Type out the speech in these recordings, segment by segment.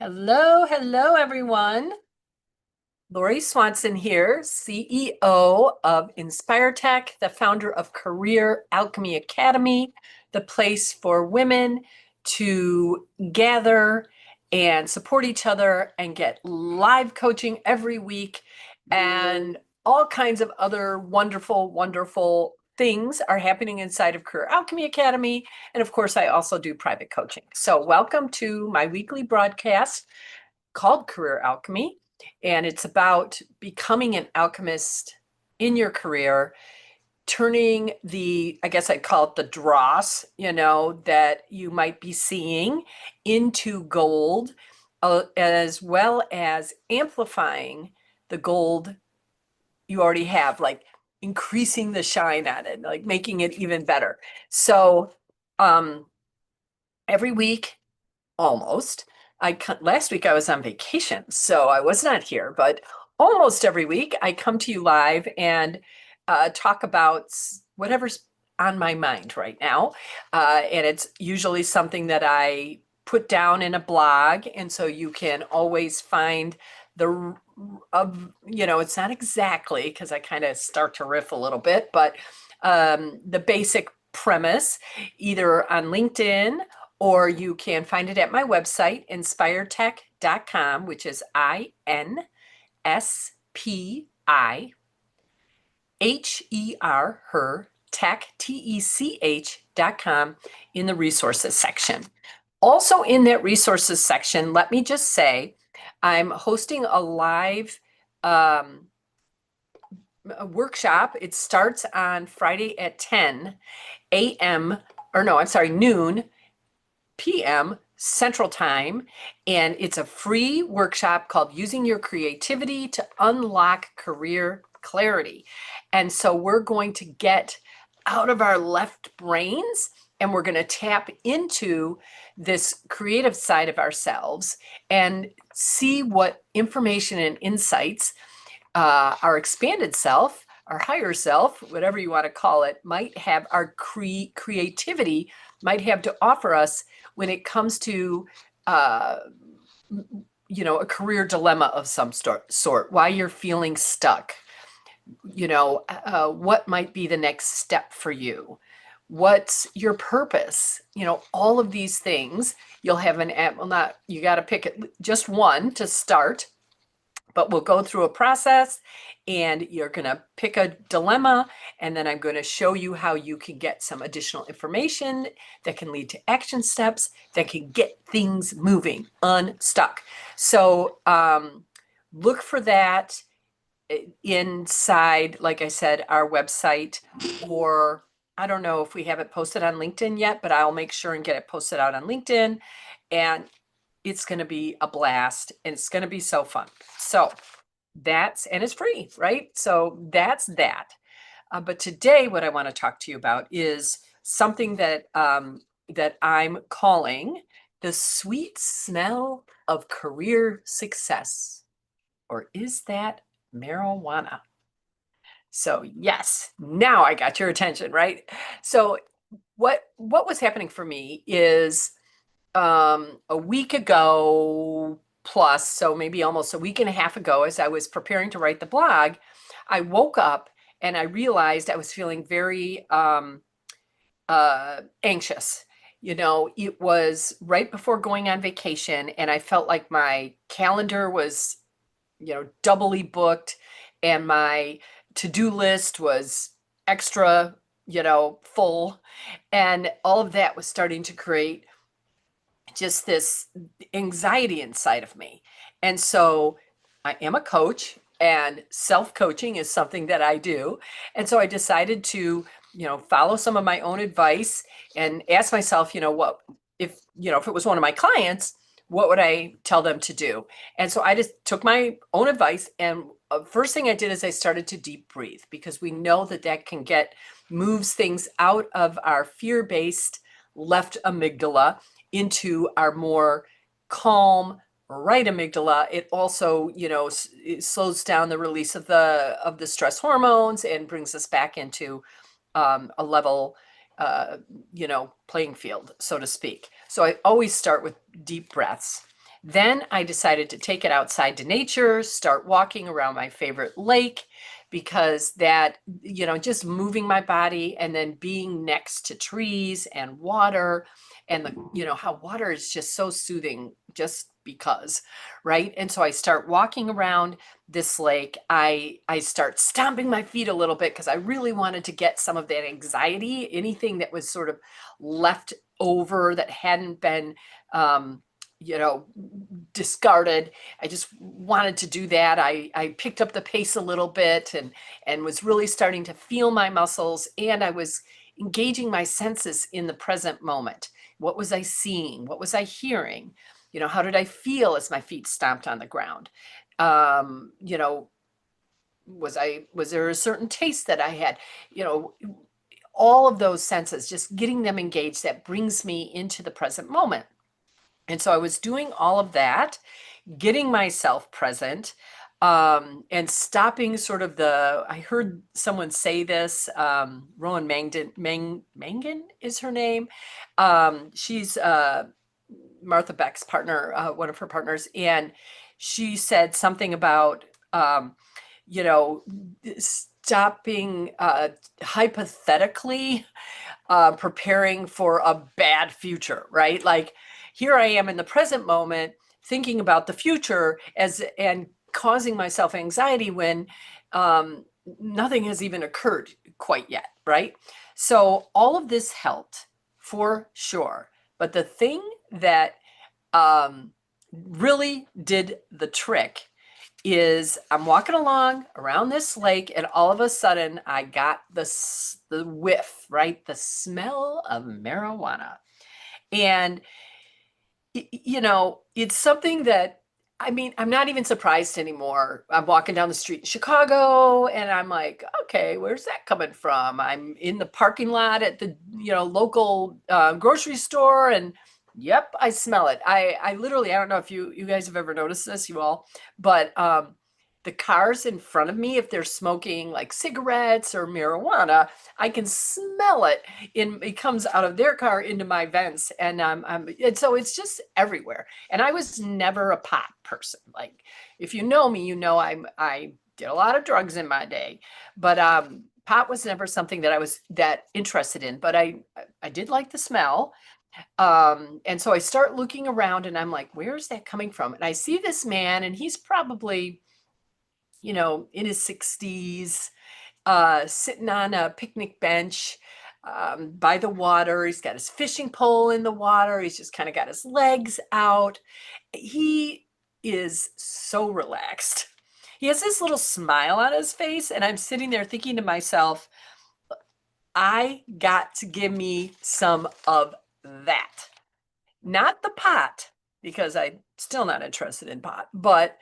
Hello, hello, everyone. Lori Swanson here, CEO of Inspire Tech, the founder of Career Alchemy Academy, the place for women to gather and support each other and get live coaching every week. And all kinds of other wonderful, wonderful things are happening inside of Career Alchemy Academy. And of course, I also do private coaching. So welcome to my weekly broadcast called Career Alchemy, and it's about becoming an alchemist in your career, turning I guess I'd call it the dross, that you might be seeing into gold, as well as amplifying the gold you already have, like increasing the shine on it, like making it even better. So, every week, almost. Last week I was on vacation, so I was not here, but almost every week I come to you live and talk about whatever's on my mind right now. And it's usually something that I put down in a blog. And so you can always find it's not exactly because I kind of start to riff a little bit, but the basic premise either on LinkedIn, or you can find it at my website, inspiretech.com, which is INSPIHER, tech, TECH.com, in the resources section. Also in that resources section, let me just say, I'm hosting a live a workshop. It starts on Friday at 10 a.m. or no, I'm sorry, noon p.m. Central Time, and it's a free workshop called Using Your Creativity to Unlock Career Clarity. And so we're going to get out of our left brains and we're going to tap into this creative side of ourselves and see what information and insights our expanded self, our higher self, whatever you want to call it, might have, our creativity might have to offer us when it comes to a career dilemma of some sort, why you're feeling stuck, what might be the next step for you, what's your purpose, all of these things. You'll have an app. Well, not, you got to pick just one to start, but we'll go through a process and you're going to pick a dilemma, and then I'm going to show you how you can get some additional information that can lead to action steps that can get things moving, unstuck. So look for that inside, like I said, our website, or I don't know if we have it posted on LinkedIn yet, but I'll make sure and get it posted out on LinkedIn. And it's going to be a blast and it's going to be so fun. So and it's free, right? So that's that. But today, what I want to talk to you about is something that I'm calling the sweet smell of career success. Or is that marijuana? So yes, now I got your attention, right? So what was happening for me is a week ago plus, so maybe almost a week and a half ago, as I was preparing to write the blog, I woke up and I realized I was feeling very anxious. It was right before going on vacation, and I felt like my calendar was, doubly booked, and my to-do list was extra, full, and all of that was starting to create just this anxiety inside of me. And so I am a coach, and self-coaching is something that I do. And so I decided to, follow some of my own advice and ask myself, what if it was one of my clients, what would I tell them to do? And so I just took my own advice, and first thing I did is I started to deep breathe, because we know that can moves things out of our fear-based left amygdala into our more calm right amygdala. It also, it slows down the release of the stress hormones and brings us back into a level, playing field, so to speak. So I always start with deep breaths. Then I decided to take it outside to nature, start walking around my favorite lake, because that, just moving my body and then being next to trees and water, and how water is just so soothing just because, right? And so I start walking around this lake. I start stomping my feet a little bit because I really wanted to get some of that anxiety, anything that was sort of left over that hadn't been um, you know, discarded. I just wanted to do that. I picked up the pace a little bit and was really starting to feel my muscles, and I was engaging my senses in the present moment. What was I seeing? What was I hearing? How did I feel as my feet stomped on the ground? Um, you know, was there a certain taste that I had? You know, all of those senses, just getting them engaged, that brings me into the present moment. And so I was doing all of that, getting myself present, and stopping sort of I heard someone say this, Rowan Mangan is her name. She's Martha Beck's partner, one of her partners. And she said something about, you know, stopping hypothetically preparing for a bad future, right? Like, here I am in the present moment thinking about the future and causing myself anxiety when nothing has even occurred quite yet, right? So all of this helped for sure. But the thing that really did the trick is I'm walking along around this lake, and all of a sudden I got the whiff, right? The smell of marijuana. And it's something that, I mean, I'm not even surprised anymore. I'm walking down the street in Chicago and I'm like, okay, where's that coming from? I'm in the parking lot at the, local grocery store, and yep, I smell it. I literally, I don't know if you guys have ever noticed this, you all, but the cars in front of me, if they're smoking like cigarettes or marijuana, I can smell it. It comes out of their car into my vents, and and so it's just everywhere. And I was never a pot person. Like, if you know me, I did a lot of drugs in my day, but pot was never something that I was that interested in. But I did like the smell. And so I start looking around, and I'm like, where's that coming from? And I see this man, and he's probably, in his 60s, sitting on a picnic bench by the water. He's got his fishing pole in the water. He's just kind of got his legs out. He is so relaxed. He has this little smile on his face, and I'm sitting there thinking to myself, I got to give me some of that. Not the pot, because I'm still not interested in pot, but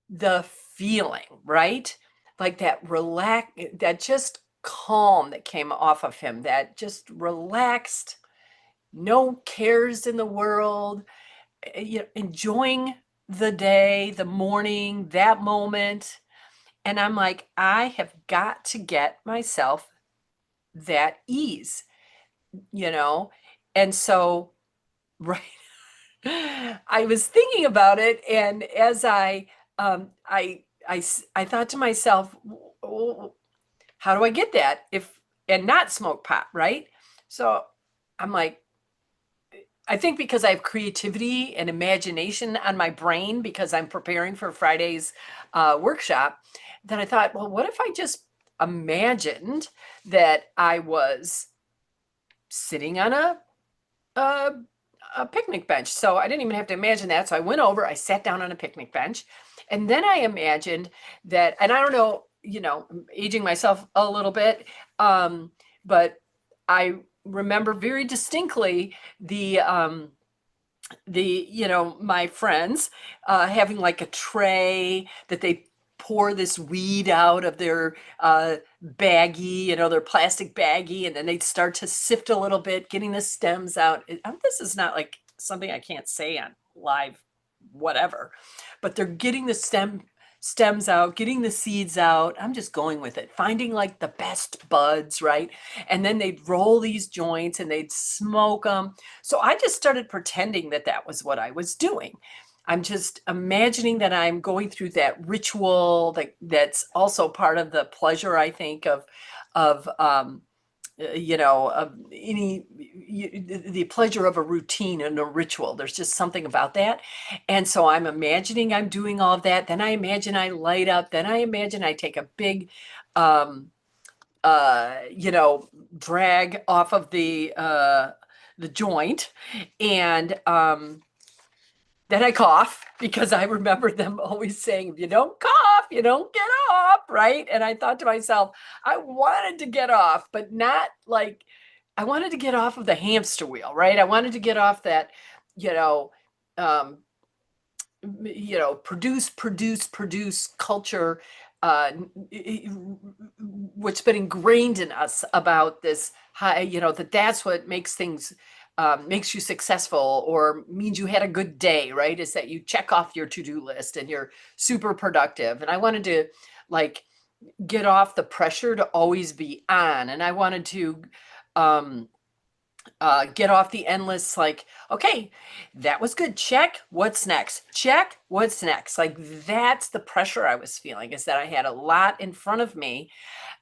the feeling, right? Like that just calm that came off of him, that just relaxed, no cares in the world, enjoying the day, the morning, that moment. And I'm like, I have got to get myself that ease, you know? And so, right. I was thinking about it, and as I thought to myself, how do I get that and not smoke pot, right? So I'm like, I think because I have creativity and imagination on my brain, because I'm preparing for Friday's workshop, then I thought, well, what if I just imagined that I was sitting on a picnic bench. So I didn't even have to imagine that. So I went over, I sat down on a picnic bench, and then I imagined that, and I don't know, I'm aging myself a little bit, but I remember very distinctly my friends having like a tray that they pour this weed out of their baggie, their plastic baggie, and then they'd start to sift a little bit, getting the stems out. This is not like something I can't say on live, whatever, but they're getting the stems out, getting the seeds out. I'm just going with it, finding like the best buds, right? And then they'd roll these joints and they'd smoke them. So I just started pretending that that was what I was doing. I'm just imagining that I'm going through that ritual that's also part of the pleasure, I think, of any the pleasure of a routine and a ritual. There's just something about that. And so I'm imagining I'm doing all of that. Then I imagine I light up. Then I imagine I take a big um you know, drag off of the joint, and then I cough because I remember them always saying, if you don't cough, you don't get off, right? And I thought to myself, I wanted to get off, but not like I wanted to get off of the hamster wheel, right? I wanted to get off that, you know, um, produce culture, what's been ingrained in us about this high, that's what makes things, makes you successful or means you had a good day, right? Is that you check off your to-do list and you're super productive. And I wanted to like get off the pressure to always be on. And I wanted to um, get off the endless, like, okay, that was good. Check. What's next? Check. What's next? Like, that's the pressure I was feeling, is that I had a lot in front of me,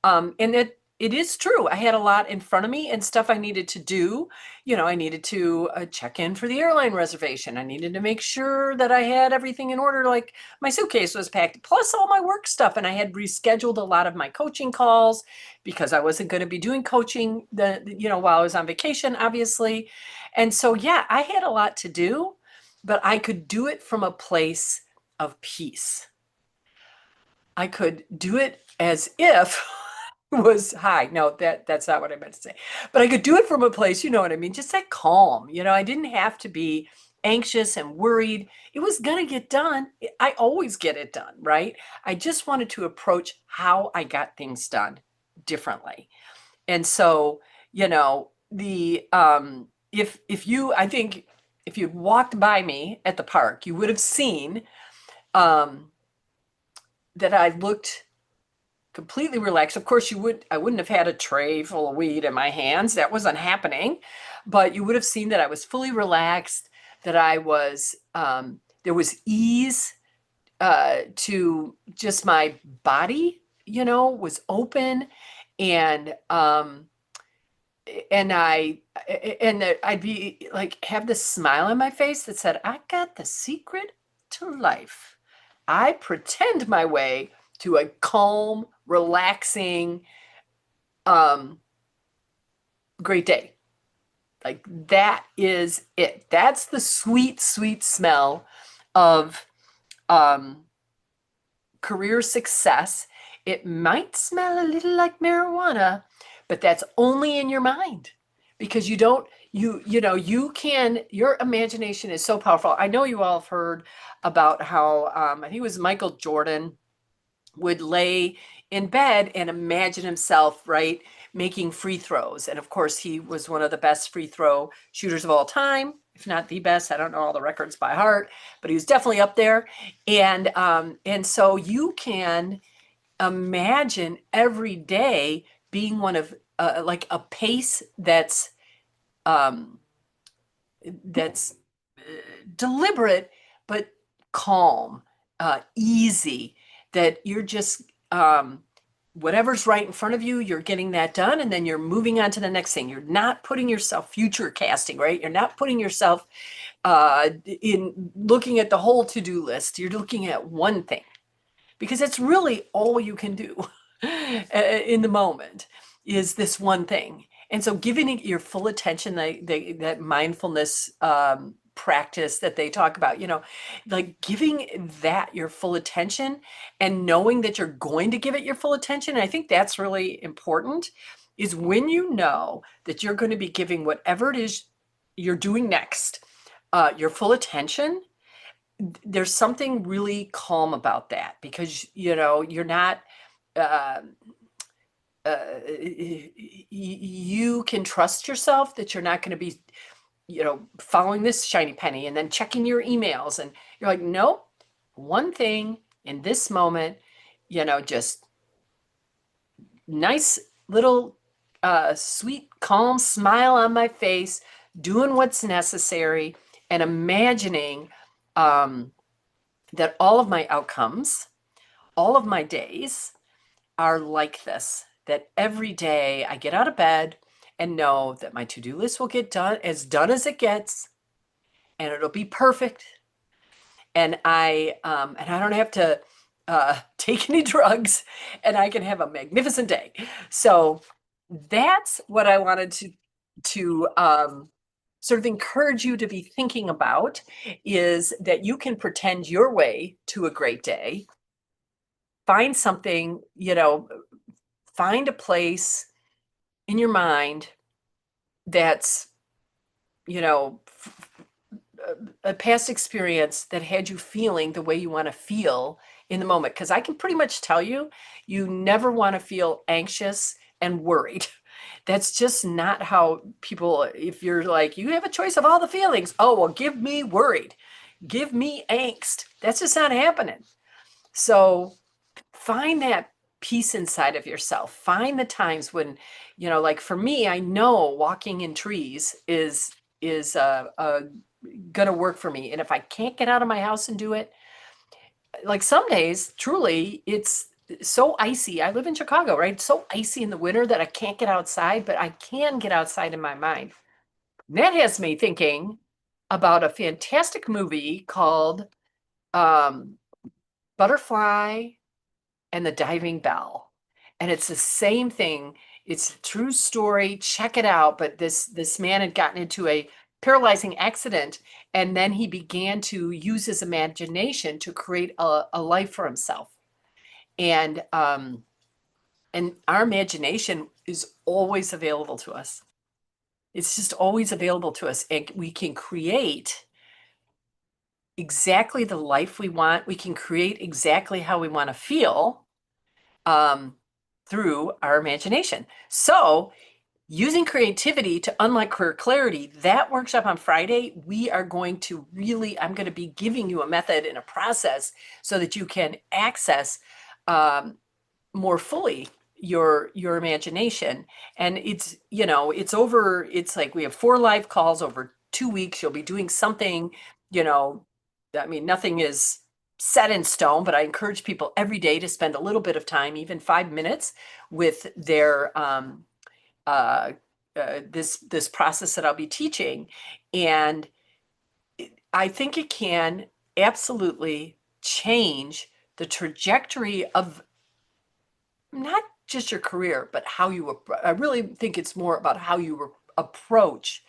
and it is true. I had a lot in front of me and stuff I needed to do. I needed to check in for the airline reservation. I needed to make sure that I had everything in order. Like my suitcase was packed, plus all my work stuff. And I had rescheduled a lot of my coaching calls because I wasn't going to be doing coaching while I was on vacation, obviously. And so, yeah, I had a lot to do, but I could do it from a place of peace. I could do it as if was high. No, that's not what I meant to say. But I could do it from a place, you know what I mean? Just that calm. I didn't have to be anxious and worried. It was gonna get done. I always get it done, right? I just wanted to approach how I got things done differently. And so, the if you I think if you'd walked by me at the park, you would have seen um that I looked completely relaxed. Of course, I wouldn't have had a tray full of weed in my hands. That wasn't happening. But you would have seen that I was fully relaxed, that I was, there was ease to just my body, was open. And, and that I'd be like, have this smile on my face that said, I got the secret to life. I pretend my way to a calm, relaxing, um, great day. Like that is it. That's the sweet, sweet smell of um, career success. It might smell a little like marijuana, but that's only in your mind, because you don't, you can, your imagination is so powerful. I know you all have heard about how, I think it was Michael Jordan would lay in bed and imagine himself, right, making free throws. And of course, he was one of the best free throw shooters of all time, if not the best. I don't know all the records by heart, but he was definitely up there. And so you can imagine every day being one of like a pace um, that's deliberate but calm, easy, that you're just whatever's right in front of you, you're getting that done, and then you're moving on to the next thing. You're not putting yourself future casting, right? You're not putting yourself in looking at the whole to-do list. You're looking at one thing, because that's really all you can do in the moment, is this one thing. And so giving it your full attention, that mindfulness practice that they talk about, like giving that your full attention and knowing that you're going to give it your full attention. And I think that's really important, is when you know that you're going to be giving whatever it is you're doing next your full attention. There's something really calm about that, because you're not uh, you can trust yourself that you're not going to be following this shiny penny and then checking your emails, and you're like, nope, one thing in this moment, just nice little sweet calm smile on my face, doing what's necessary, and imagining um, that all of my outcomes, all of my days are like this, that every day I get out of bed and know that my to-do list will get done as it gets, and it'll be perfect. And I don't have to take any drugs, and I can have a magnificent day. So that's what I wanted to sort of encourage you to be thinking about, is that you can pretend your way to a great day. Find something, find a place in your mind that's, you know, a past experience that had you feeling the way you want to feel in the moment. Because I can pretty much tell you, you never want to feel anxious and worried. That's just not how people, if you're like, you have a choice of all the feelings. Oh, well, give me worried, give me angst. That's just not happening. So find that peace inside of yourself. Find the times when, like for me, I know walking in trees is gonna work for me. And if I can't get out of my house and do it, like some days, truly, it's so icy. I live in Chicago, right? It's so icy in the winter that I can't get outside, but I can get outside in my mind. And that has me thinking about a fantastic movie called um, Butterfly and the Diving Bell. And it's the same thing. It's a true story. Check it out. But this man had gotten into a paralyzing accident, and then he began to use his imagination to create a life for himself. And our imagination is always available to us. It's just always available to us, and we can create exactly the life we want. We can create exactly how we want to feel um, through our imagination. So, using creativity to unlock career clarity, that workshop on Friday, I'm going to be giving you a method and a process so that you can access um, more fully your imagination. And it's like we have 4 live calls over 2 weeks. You'll be doing something, you know, I mean, nothing is set in stone, but I encourage people every day to spend a little bit of time, even 5 minutes, with their uh, this process that I'll be teaching. And I think it can absolutely change the trajectory of not just your career, but I really think it's more about how you approach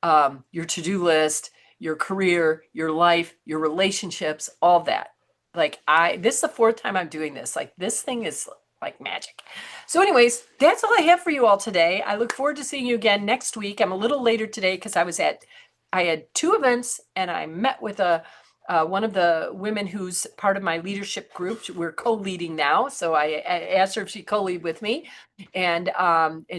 your to-do list, your career, your life, your relationships, all that. Like this is the 4th time I'm doing this. Like this thing is like magic. So anyways, that's all I have for you all today. I look forward to seeing you again next week. I'm a little later today because I had 2 events, and I met with one of the women who's part of my leadership group. We're co-leading now. So I asked her if she'd co-lead with me, and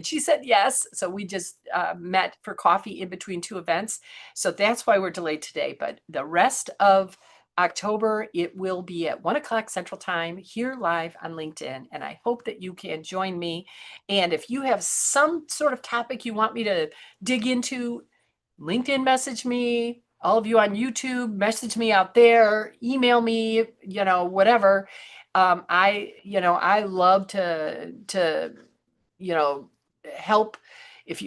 she said yes. So we just met for coffee in between 2 events. So that's why we're delayed today. But the rest of October, it will be at 1 o'clock Central Time here live on LinkedIn. And I hope that you can join me. And if you have some sort of topic you want me to dig into, LinkedIn message me. All of you on YouTube, message me out there, email me, whatever. I love to, you know, help. If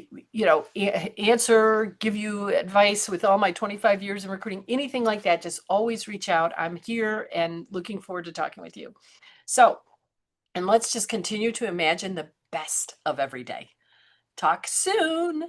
answer, give you advice with all my 25 years in recruiting, anything like that, just always reach out. I'm here and looking forward to talking with you. So, and let's just continue to imagine the best of every day. Talk soon.